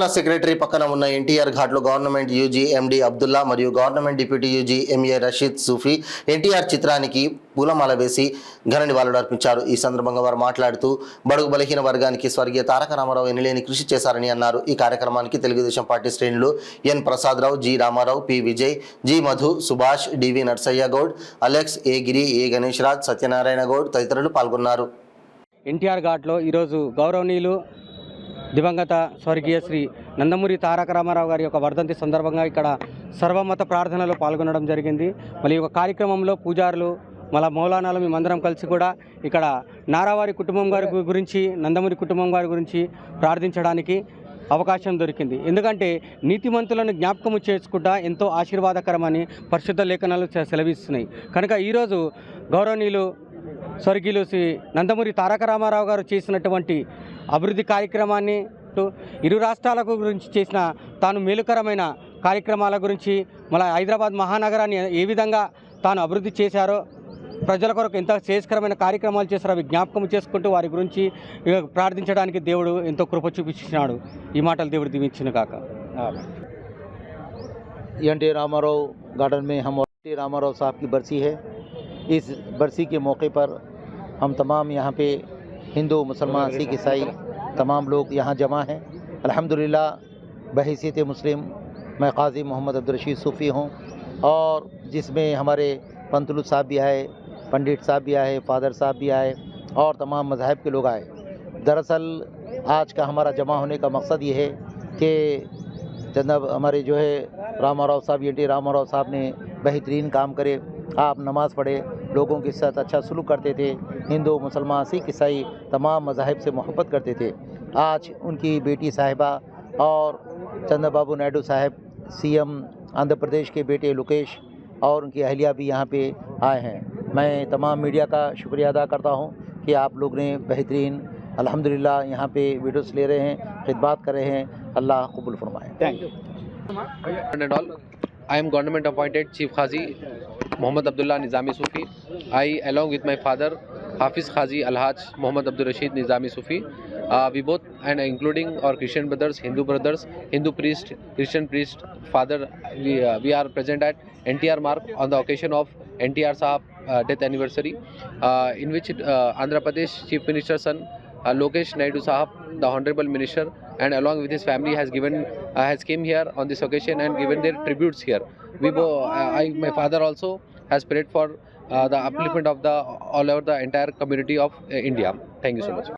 ప్రధాన సెక్రటరీ పక్కన ఉన్న ఎన్టీఆర్ ఘాట్లో గవర్నమెంట్ యూజీ ఎండి అబ్దుల్లా మరియు government deputy UG MA Rashid Sufi NTR చిత్రానికి పూలమాల వేసి ఘన నివాళులు అర్పించారు. ఈ సందర్భంగా వారు మాట్లాడుతూ బడుగు బలహీన వర్గానికి స్వర్గీయ తారక రామారావు ఎనలేని కృషి చేశారని అన్నారు. ఈ కార్యక్రమానికి తెలుగుదేశం పార్టీ శ్రేణులు N Prasadarao, G Ramarao, P Vijay, G Madhu, Subhash, DV Narsaiah Goud, Alex, A Giri, A Ganesh Raj, Satyanarayana Goud తదితరులు పాల్గొన్నారు. ఎన్టీఆర్ ఘాట్లో ఈరోజు గౌరవనీయులు దివంగత స్వర్గీయ శ్రీ నందమూరి తారక రామారావు గారి యొక్క వర్ధంతి సందర్భంగా ఇక్కడ సర్వమత ప్రార్థనలో పాల్గొనడం జరిగింది. మళ్ళీ ఒక కార్యక్రమంలో పూజారులు మళ్ళా మౌలానాలు మేమందరం కలిసి కూడా ఇక్కడ నారావారి కుటుంబం గారి గురించి, నందమూరి కుటుంబం గారి గురించి ప్రార్థించడానికి అవకాశం దొరికింది. ఎందుకంటే నీతిమంతులను జ్ఞాపకము చేసుకుంటా ఎంతో ఆశీర్వాదకరమని పరిశుద్ధ లేఖనాలు సెలవిస్తున్నాయి. కనుక ఈరోజు గౌరవనీయులు స్వర్గీయులు శ్రీ నందమూరి తారక రామారావు గారు చేసినటువంటి అభివృద్ధి కార్యక్రమాన్ని, ఇరు రాష్ట్రాలకు గురించి చేసిన తాను మేలుకరమైన కార్యక్రమాల గురించి, మళ్ళీ హైదరాబాద్ మహానగరాన్ని ఏ విధంగా తాను అభివృద్ధి చేశారో, ప్రజల కొరకు ఎంత శ్రేయస్కరమైన కార్యక్రమాలు చేశారో అవి జ్ఞాపకం చేసుకుంటూ వారి గురించి ప్రార్థించడానికి దేవుడు ఎంతో కృప చూపించినాడు. ఈ మాటలు దేవుడు దీవించిన కాక. एन.टी. रामाराव गार्डन में हम एन.टी. रामाराव साहब की बरसी है। इस बरसी के मौके पर हम तमाम यहाँ पे हिंदू, मुसलमान, सिख, ईसाई तमाम लोग यहाँ जमा हैं। अल्हम्दुलिल्लाह बहैसियत मुस्लिम मैं काजी मोहम्मद अब्दुल रशीद सूफ़ी हूँ, और जिसमें हमारे पंतुलु साहब भी आए, पंडित साहब भी आए, फादर साहब भी आए और तमाम मज़हब के लोग आए। दरअसल आज का हमारा जमा होने का मकसद ये है कि जनाब हमारे जो है रामाराव साहब, एन.टी. रामाराव साहब ने बेहतरीन काम करे। आप नमाज़ पढ़े, लोगों के साथ अच्छा सलूक करते थे, हिंदू, मुसलमान, सिख, ईसाई तमाम मज़ाहिब से मोहब्बत करते थे। आज उनकी बेटी साहिबा और चंद्रबाबू नायडू साहब सीएम आंध्र प्रदेश के बेटे लोकेश और उनकी अहलिया भी यहाँ पे आए हैं। मैं तमाम मीडिया का शुक्रिया अदा करता हूँ कि आप लोग ने बेहतरीन अल्हम्दुलिल्लाह यहाँ पे वीडियोस ले रहे हैं, खिदमत कर रहे हैं। अल्लाह कबूल फरमाए। Thank you. I am government appointed Chief Qazi Muhammad Abdullah Nizami Sufi. I, along with my father Hafiz Qazi Alhaj Muhammad Abdul Rashid Nizami Sufi, we both, and including our Christian brothers, Hindu priest, Christian priest, father, we are present at NTR Mark on the occasion of NTR Sahab death anniversary, in which Andhra Pradesh Chief Minister's son Lokesh Naidu Sahab, the Honorable Minister, and along with his family has came here on this occasion and given their tributes here. My father also has prayed for the upliftment of all over the entire community of India. Thank you so much.